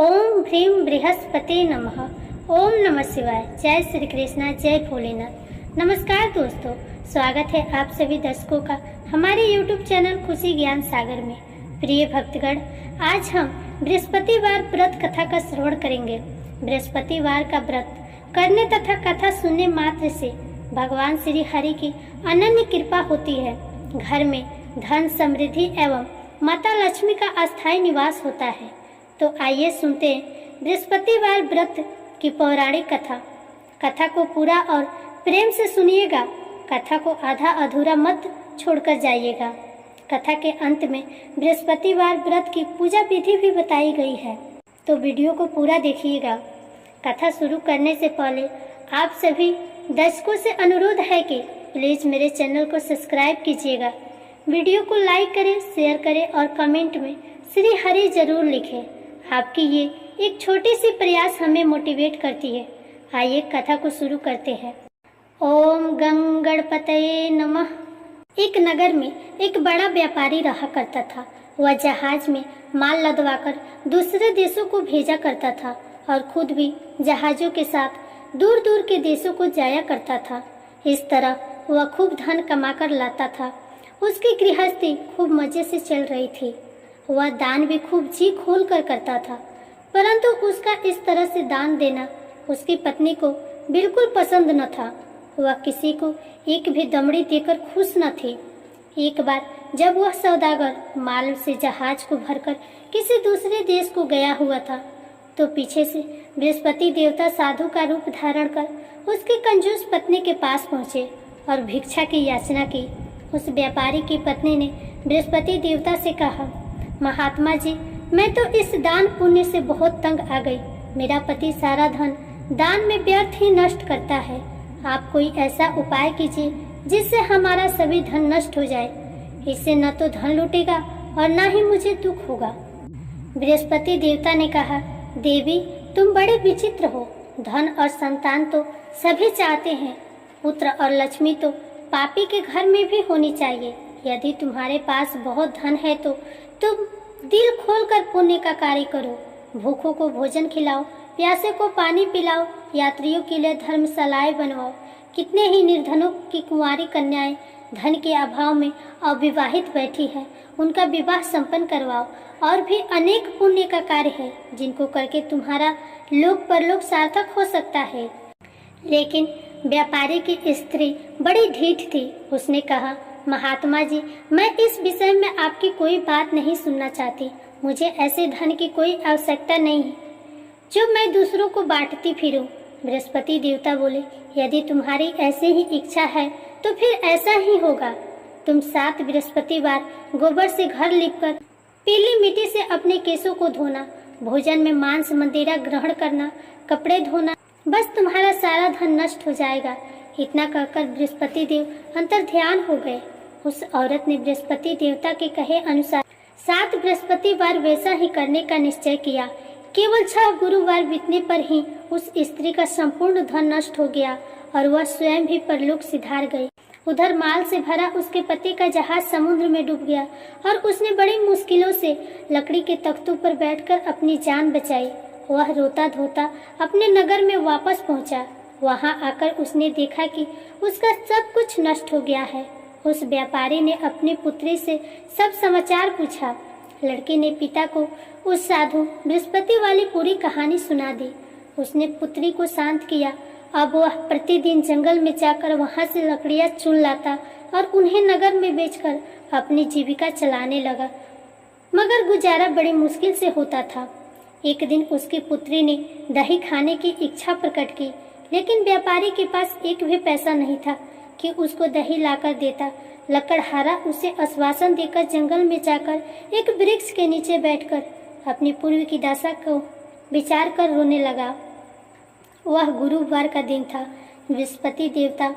ओम ह्रीं बृहस्पति नमः। ओम नमः शिवाय। जय श्री कृष्णा, जय भोलेनाथ। नमस्कार दोस्तों, स्वागत है आप सभी दर्शकों का हमारे YouTube चैनल खुशी ज्ञान सागर में। प्रिय भक्तगण, आज हम बृहस्पतिवार व्रत कथा का श्रवण करेंगे। बृहस्पतिवार का व्रत करने तथा कथा सुनने मात्र से भगवान श्री हरि की अनन्य कृपा होती है। घर में धन समृद्धि एवं माता लक्ष्मी का अस्थायी निवास होता है। तो आइए सुनते हैं बृहस्पतिवार व्रत की पौराणिक कथा। कथा को पूरा और प्रेम से सुनिएगा। कथा को आधा अधूरा मत छोड़कर जाइएगा। कथा के अंत में बृहस्पतिवार व्रत की पूजा विधि भी बताई गई है, तो वीडियो को पूरा देखिएगा। कथा शुरू करने से पहले आप सभी दर्शकों से अनुरोध है कि प्लीज मेरे चैनल को सब्सक्राइब कीजिएगा, वीडियो को लाइक करें, शेयर करें और कमेंट में श्री हरि जरूर लिखें। आपकी ये एक छोटी सी प्रयास हमें मोटिवेट करती है। आइए कथा को शुरू करते हैं। ओम गं गणपतये नमः। एक नगर में एक बड़ा व्यापारी रहा करता था। वह जहाज में माल लदवाकर दूसरे देशों को भेजा करता था और खुद भी जहाजों के साथ दूर दूर के देशों को जाया करता था। इस तरह वह खूब धन कमाकर लाता था। उसकी गृहस्थी खूब मजे से चल रही थी। वह दान भी खूब जी खोल कर करता था, परंतु उसका इस तरह से दान देना उसकी पत्नी को बिल्कुल पसंद न था। वह किसी को एक भी दमड़ी देकर खुश न थी। एक बार जब वह सौदागर माल से जहाज को भरकर किसी दूसरे देश को गया हुआ था, तो पीछे से बृहस्पति देवता साधु का रूप धारण कर उसकी कंजूस पत्नी के पास पहुँचे और भिक्षा की याचना की। उस व्यापारी की पत्नी ने बृहस्पति देवता से कहा, महात्मा जी, मैं तो इस दान पुण्य से बहुत तंग आ गई। मेरा पति सारा धन दान में व्यर्थ ही नष्ट करता है। आप कोई ऐसा उपाय कीजिए जिससे हमारा सभी धन नष्ट हो जाए। इससे न तो धन लूटेगा और न ही मुझे दुख होगा। बृहस्पति देवता ने कहा, देवी, तुम बड़े विचित्र हो। धन और संतान तो सभी चाहते हैं। पुत्र और लक्ष्मी तो पापी के घर में भी होनी चाहिए। यदि तुम्हारे पास बहुत धन है तो तुम दिल खोलकर पुण्य का कार्य करो। भूखों को भोजन खिलाओ, प्यासे को पानी पिलाओ, यात्रियों के लिए धर्मशालाएं बनवाओ। कितने ही निर्धनों की कुंवारी कन्याएं धन के अभाव में अविवाहित बैठी हैं, उनका विवाह संपन्न करवाओ। और भी अनेक पुण्य का कार्य है जिनको करके तुम्हारा लोक परलोक सार्थक हो सकता है। लेकिन व्यापारी की स्त्री बड़ी ढीठ थी। उसने कहा, महात्मा जी, मैं इस विषय में आपकी कोई बात नहीं सुनना चाहती। मुझे ऐसे धन की कोई आवश्यकता नहीं है जो मैं दूसरों को बांटती फिरूं। बृहस्पति देवता बोले, यदि तुम्हारी ऐसे ही इच्छा है तो फिर ऐसा ही होगा। तुम 7 बृहस्पतिवार गोबर से घर लीपकर पीली मिट्टी से अपने केशों को धोना, भोजन में मांस मदिरा ग्रहण करना, कपड़े धोना, बस तुम्हारा सारा धन नष्ट हो जाएगा। इतना कहकर बृहस्पति देव अंतर ध्यान हो गए। उस औरत ने बृहस्पति देवता के कहे अनुसार 7 बृहस्पतिवार वैसा ही करने का निश्चय किया। केवल 6 गुरुवार बीतने पर ही उस स्त्री का संपूर्ण धन नष्ट हो गया और वह स्वयं भी परलोक सिधार गई। उधर माल से भरा उसके पति का जहाज समुद्र में डूब गया और उसने बड़ी मुश्किलों से लकड़ी के तख्तों पर बैठकर अपनी जान बचाई। वह रोता धोता अपने नगर में वापस पहुंचा। वहां आकर उसने देखा कि उसका सब कुछ नष्ट हो गया है। उस व्यापारी ने अपनी पुत्री से सब समाचार पूछा। लड़की ने पिता को उस साधु बृहस्पति वाली पूरी कहानी सुना दी। उसने पुत्री को शांत किया। अब वह प्रतिदिन जंगल में जाकर वहां से लकड़ियां चुन लाता और उन्हें नगर में बेचकर अपनी जीविका चलाने लगा, मगर गुजारा बड़ी मुश्किल से होता था। एक दिन उसकी पुत्री ने दही खाने की इच्छा प्रकट की, लेकिन व्यापारी के पास एक भी पैसा नहीं था कि उसको दही लाकर देता। लकड़हारा उसे आश्वासन देकर जंगल में जाकर एक वृक्ष के नीचे बैठकर अपनी पूर्व की दशा को विचार कर रोने लगा। वह गुरुवार का दिन था। बृहस्पति देवता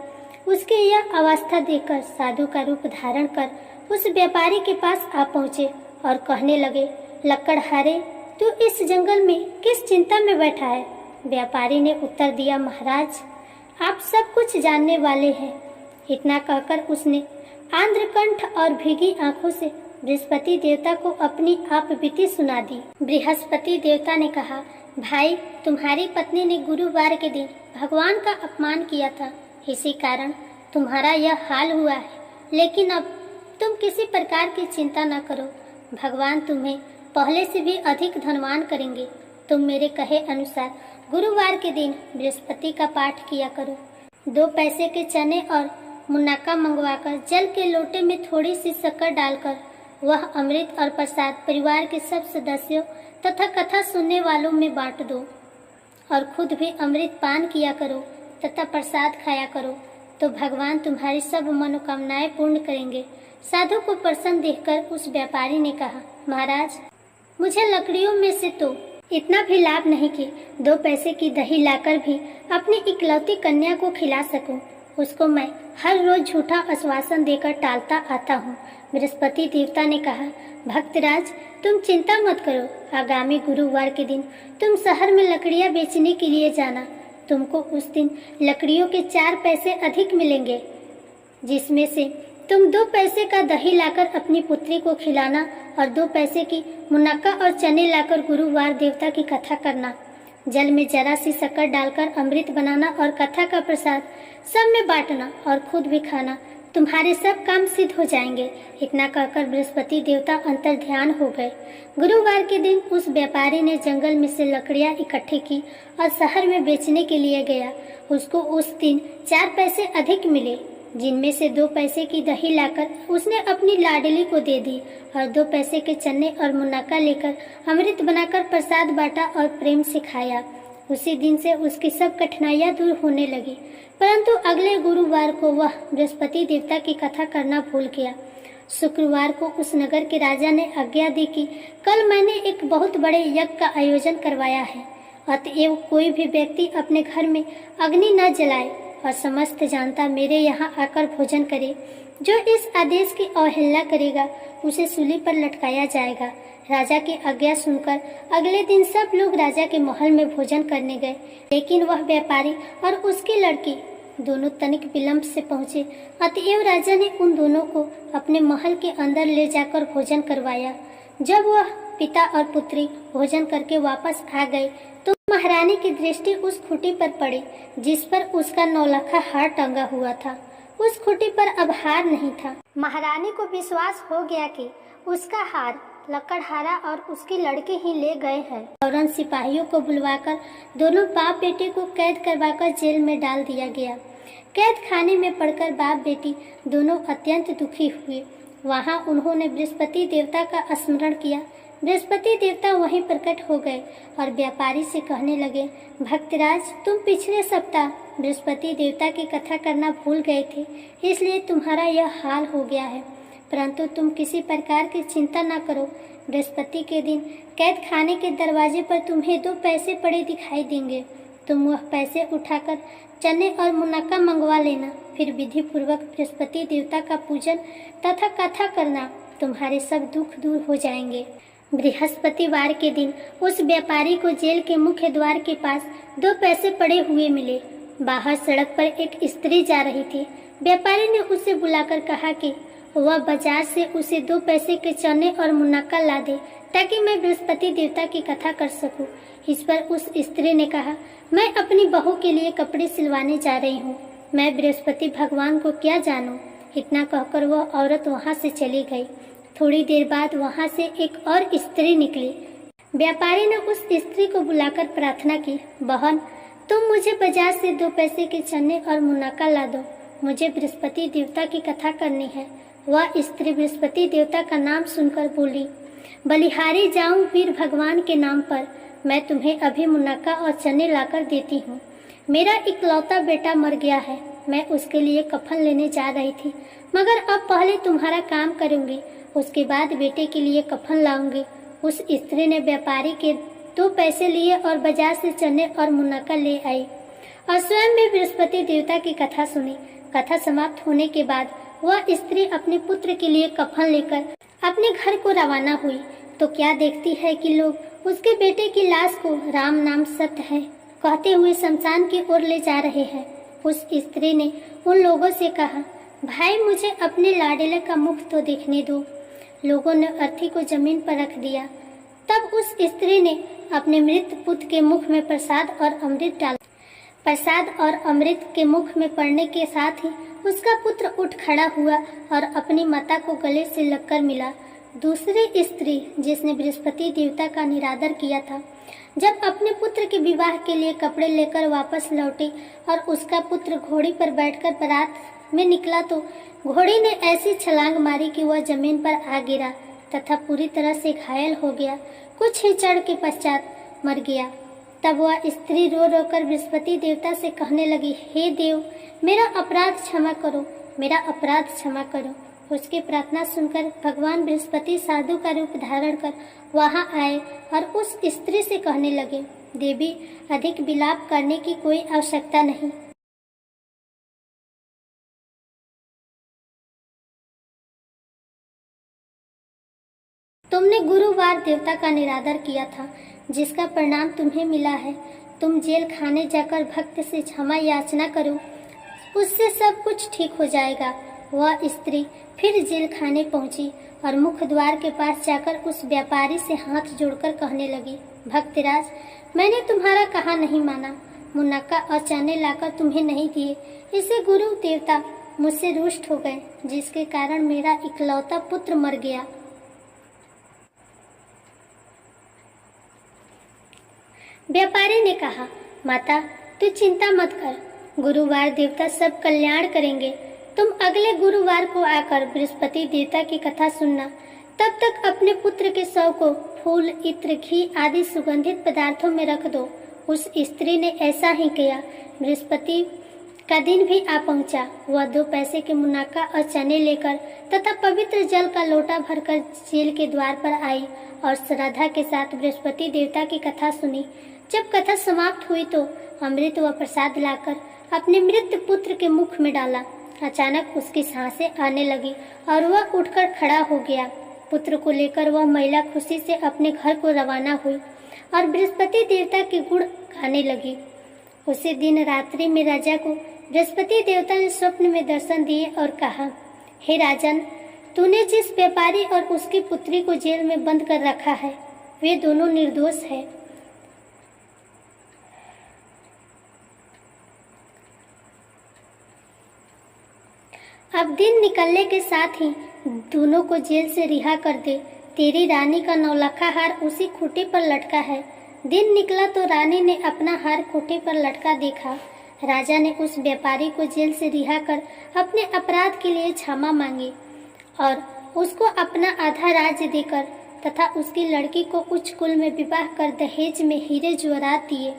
उसकी यह अवस्था देखकर साधु का रूप धारण कर उस व्यापारी के पास आ पहुँचे और कहने लगे, लकड़हारे, तू इस जंगल में किस चिंता में बैठा है? व्यापारी ने उत्तर दिया, महाराज, आप सब कुछ जानने वाले हैं। इतना कहकर उसने आंध्रकंठ और भीगी आंखों से बृहस्पति देवता को अपनी आप बीती सुना दी। बृहस्पति देवता ने कहा, भाई, तुम्हारी पत्नी ने गुरुवार के दिन भगवान का अपमान किया था, इसी कारण तुम्हारा यह हाल हुआ है। लेकिन अब तुम किसी प्रकार की चिंता न करो, भगवान तुम्हें पहले से भी अधिक धनवान करेंगे। तुम मेरे कहे अनुसार गुरुवार के दिन बृहस्पति का पाठ किया करो। 2 पैसे के चने और मुनक्का मंगवाकर जल के लोटे में थोड़ी सी शक्कर डालकर वह अमृत और प्रसाद परिवार के सब सदस्यों तथा कथा सुनने वालों में बांट दो और खुद भी अमृत पान किया करो तथा प्रसाद खाया करो, तो भगवान तुम्हारी सब मनोकामनाएं पूर्ण करेंगे। साधु को प्रसन्न देखकर उस व्यापारी ने कहा, महाराज, मुझे लकड़ियों में से तो इतना भी लाभ नहीं कि 2 पैसे की दही लाकर भी अपनी इकलौती कन्या को खिला सकूं। उसको मैं हर रोज झूठा आश्वासन देकर टालता आता हूँ। बृहस्पति देवता ने कहा, भक्तराज, तुम चिंता मत करो। आगामी गुरुवार के दिन तुम शहर में लकड़ियाँ बेचने के लिए जाना। तुमको उस दिन लकड़ियों के 4 पैसे अधिक मिलेंगे, जिसमें से तुम 2 पैसे का दही लाकर अपनी पुत्री को खिलाना और 2 पैसे की मुनक्का और चने लाकर गुरुवार देवता की कथा करना। जल में जरा सी शक्कर डालकर अमृत बनाना और कथा का प्रसाद सब में बांटना और खुद भी खाना। तुम्हारे सब काम सिद्ध हो जाएंगे। इतना कहकर बृहस्पति देवता अंतर ध्यान हो गए। गुरुवार के दिन उस व्यापारी ने जंगल में से लकड़ियां इकट्ठी की और शहर में बेचने के लिए गया। उसको उस दिन 4 पैसे अधिक मिले, जिनमें से 2 पैसे की दही लाकर उसने अपनी लाडली को दे दी और 2 पैसे के चने और मुनक्का लेकर अमृत बनाकर प्रसाद बांटा और प्रेम से खाया। उसी दिन से उसकी सब कठिनाइयां दूर होने लगी। परंतु अगले गुरुवार को वह बृहस्पति देवता की कथा करना भूल गया। शुक्रवार को उस नगर के राजा ने आज्ञा दी कि कल मैंने एक बहुत बड़े यज्ञ का आयोजन करवाया है, अतएव कोई भी व्यक्ति अपने घर में अग्नि न जलाए और समस्त जनता मेरे यहाँ आकर भोजन करे। जो इस आदेश की अवहेलना करेगा उसे सूली पर लटकाया जाएगा। राजा की आज्ञा सुनकर अगले दिन सब लोग राजा के महल में भोजन करने गए, लेकिन वह व्यापारी और उसकी लड़की दोनों तनिक विलंब से पहुँचे। अतएव राजा ने उन दोनों को अपने महल के अंदर ले जाकर भोजन करवाया। जब वह पिता और पुत्री भोजन करके वापस आ गए तो महारानी की दृष्टि उस खूंटी पर पड़ी जिस पर उसका 9 लाखा हार टंगा हुआ था। उस खूंटी पर अब हार नहीं था। महारानी को विश्वास हो गया कि उसका हार लकड़हारा और उसकी लड़के ही ले गए हैं। फौरन सिपाहियों को बुलवाकर दोनों बाप बेटे को कैद करवाकर जेल में डाल दिया गया। कैद खाने में पड़कर बाप बेटी दोनों अत्यंत दुखी हुए। वहां उन्होंने बृहस्पति देवता का स्मरण किया। बृहस्पति देवता वहीं प्रकट हो गए और व्यापारी से कहने लगे, भक्तराज, तुम पिछले सप्ताह बृहस्पति देवता की कथा करना भूल गए थे, इसलिए तुम्हारा यह हाल हो गया है। परंतु तुम किसी प्रकार की चिंता न करो। बृहस्पति के दिन कैद खाने के दरवाजे पर तुम्हें 2 पैसे पड़े दिखाई देंगे। तुम वह पैसे उठाकर चने और मुनक्का मंगवा लेना। फिर विधि पूर्वक बृहस्पति देवता का पूजन तथा कथा करना। तुम्हारे सब दुख दूर हो जाएंगे। बृहस्पतिवार के दिन उस व्यापारी को जेल के मुख्य द्वार के पास 2 पैसे पड़े हुए मिले। बाहर सड़क पर एक स्त्री जा रही थी। व्यापारी ने उसे बुलाकर कहा कि वह बाजार से उसे 2 पैसे के चने और मुनक्का ला दे ताकि मैं बृहस्पति देवता की कथा कर सकूं। इस पर उस स्त्री ने कहा, मैं अपनी बहू के लिए कपड़े सिलवाने जा रही हूँ, मैं बृहस्पति भगवान को क्या जानूं। इतना कहकर वह औरत वहाँ से चली गई। थोड़ी देर बाद वहाँ से एक और स्त्री निकली। व्यापारी ने उस स्त्री को बुलाकर प्रार्थना की, बहन, तुम मुझे बाजार से 2 पैसे के चने और मुनक्का ला दो, मुझे बृहस्पति देवता की कथा करनी है। वह स्त्री बृहस्पति देवता का नाम सुनकर बोली, बलिहारी जाऊं वीर भगवान के नाम पर, मैं तुम्हें अभी मुनक्का और चने लाकर देती हूँ। मेरा इकलौता बेटा मर गया है, मैं उसके लिए कफन लेने जा रही थी, मगर अब पहले तुम्हारा काम करूंगी, उसके बाद बेटे के लिए कफन लाऊंगी। उस स्त्री ने व्यापारी के 2 पैसे लिए और बाजार से चने और मुनक्का ले आई और स्वयं भी बृहस्पति देवता की कथा सुनी। कथा समाप्त होने के बाद वह स्त्री अपने पुत्र के लिए कफन लेकर अपने घर को रवाना हुई तो क्या देखती है कि लोग उसके बेटे की लाश को राम नाम सत्य है कहते हुए शमशान की ओर ले जा रहे हैं। उस स्त्री ने उन लोगों से कहा, भाई, मुझे अपने लाडले का मुख तो देखने दो। लोगों ने अर्थी को जमीन पर रख दिया। तब उस स्त्री ने अपने मृत पुत्र के मुख में प्रसाद और अमृत डाला। प्रसाद और अमृत के मुख में पड़ने के साथ ही उसका पुत्र उठ खड़ा हुआ और अपनी माता को गले से लगकर मिला। दूसरी स्त्री जिसने बृहस्पति देवता का निरादर किया था, जब अपने पुत्र के विवाह के लिए कपड़े लेकर वापस लौटी और उसका पुत्र घोड़ी पर बैठकर बारात में निकला तो घोड़ी ने ऐसी छलांग मारी कि वह जमीन पर आ गिरा तथा पूरी तरह से घायल हो गया। कुछ ही क्षण के पश्चात मर गया। तब वह स्त्री रो रो कर बृहस्पति देवता से कहने लगी, हे देव, मेरा अपराध क्षमा करो, मेरा अपराध क्षमा करो। उसकी प्रार्थना सुनकर भगवान बृहस्पति साधु का रूप धारण कर वहां आए और उस स्त्री से कहने लगे, देवी, अधिक विलाप करने की कोई आवश्यकता नहीं। तुमने गुरुवार देवता का निरादर किया था, जिसका परिणाम तुम्हें मिला है। तुम जेल खाने जाकर भक्त से क्षमा याचना करो, उससे सब कुछ ठीक हो जाएगा। वह स्त्री फिर जेल खाने पहुंची और मुख्य द्वार के पास जाकर उस व्यापारी से हाथ जोड़कर कहने लगी, भक्तराज, मैंने तुम्हारा कहा नहीं माना, मुनक्का और चने लाकर तुम्हें नहीं दिए, इससे गुरु देवता मुझसे रुष्ट हो गए, जिसके कारण मेरा इकलौता पुत्र मर गया। व्यापारी ने कहा, माता, तू चिंता मत कर, गुरुवार देवता सब कल्याण करेंगे। तुम अगले गुरुवार को आकर बृहस्पति देवता की कथा सुनना। तब तक अपने पुत्र के शव को फूल, इत्र, घी आदि सुगंधित पदार्थों में रख दो। उस स्त्री ने ऐसा ही किया। बृहस्पति का दिन भी आ पहुंचा। वह 2 पैसे के मुनक्का और चने लेकर तथा पवित्र जल का लोटा भरकर जेल के द्वार पर आई और श्रद्धा के साथ बृहस्पति देवता की कथा सुनी। जब कथा समाप्त हुई तो अमृत व प्रसाद लाकर अपने मृत पुत्र के मुख में डाला। अचानक उसकी सांसें आने लगी और वह उठकर खड़ा हो गया। पुत्र को लेकर वह महिला खुशी से अपने घर को रवाना हुई और बृहस्पति देवता के गुण गाने लगी। उसी दिन रात्रि में राजा को बृहस्पति देवता ने स्वप्न में दर्शन दिए और कहा, हे राजन, तूने जिस व्यापारी और उसकी पुत्री को जेल में बंद कर रखा है, वे दोनों निर्दोष है। अब दिन निकलने के साथ ही दोनों को जेल से रिहा कर दे। तेरी रानी का 9 लाखा हार उसी खूंटी पर लटका है। दिन निकला तो रानी ने अपना हार खूंटी पर लटका देखा। राजा ने उस व्यापारी को जेल से रिहा कर अपने अपराध के लिए क्षमा मांगी और उसको अपना आधा राज्य देकर तथा उसकी लड़की को उच्च कुल में विवाह कर दहेज में हीरे जवाहरात दिए।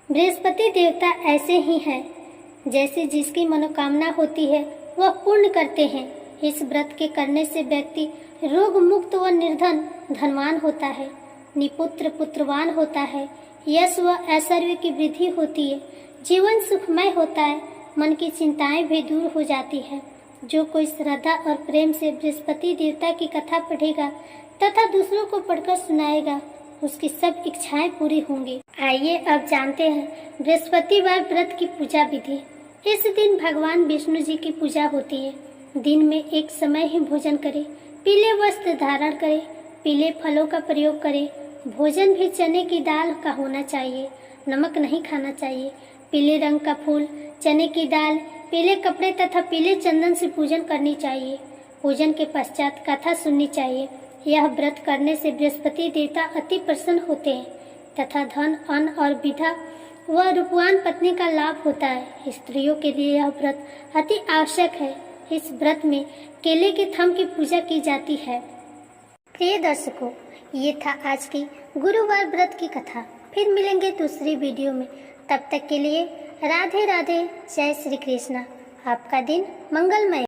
बृहस्पति देवता ऐसे ही हैं, जैसे जिसकी मनोकामना होती है वह पूर्ण करते हैं। इस व्रत के करने से व्यक्ति रोग मुक्त व निर्धन धनवान होता है, निपुत्र पुत्रवान होता है, यश व ऐश्वर्य की वृद्धि होती है, जीवन सुखमय होता है, मन की चिंताएं भी दूर हो जाती है। जो कोई श्रद्धा और प्रेम से बृहस्पति देवता की कथा पढ़ेगा तथा दूसरों को पढ़कर सुनाएगा, उसकी सब इच्छाएं पूरी होंगी। आइए अब जानते हैं बृहस्पतिवार व्रत की पूजा विधि। इस दिन भगवान विष्णु जी की पूजा होती है। दिन में एक समय ही भोजन करें, पीले वस्त्र धारण करें, पीले फलों का प्रयोग करें। भोजन भी चने की दाल का होना चाहिए, नमक नहीं खाना चाहिए। पीले रंग का फूल, चने की दाल, पीले कपड़े तथा पीले चंदन से पूजन करनी चाहिए। पूजन के पश्चात कथा सुननी चाहिए। यह व्रत करने से बृहस्पति देवता अति प्रसन्न होते हैं तथा धन, अन्न और विधा व रूपवान पत्नी का लाभ होता है। स्त्रियों के लिए यह व्रत अति आवश्यक है। इस व्रत में केले के थम की पूजा की जाती है। प्रिय दर्शकों, ये था आज की गुरुवार व्रत की कथा। फिर मिलेंगे दूसरी वीडियो में। तब तक के लिए राधे राधे, जय श्री कृष्णा। आपका दिन मंगलमय।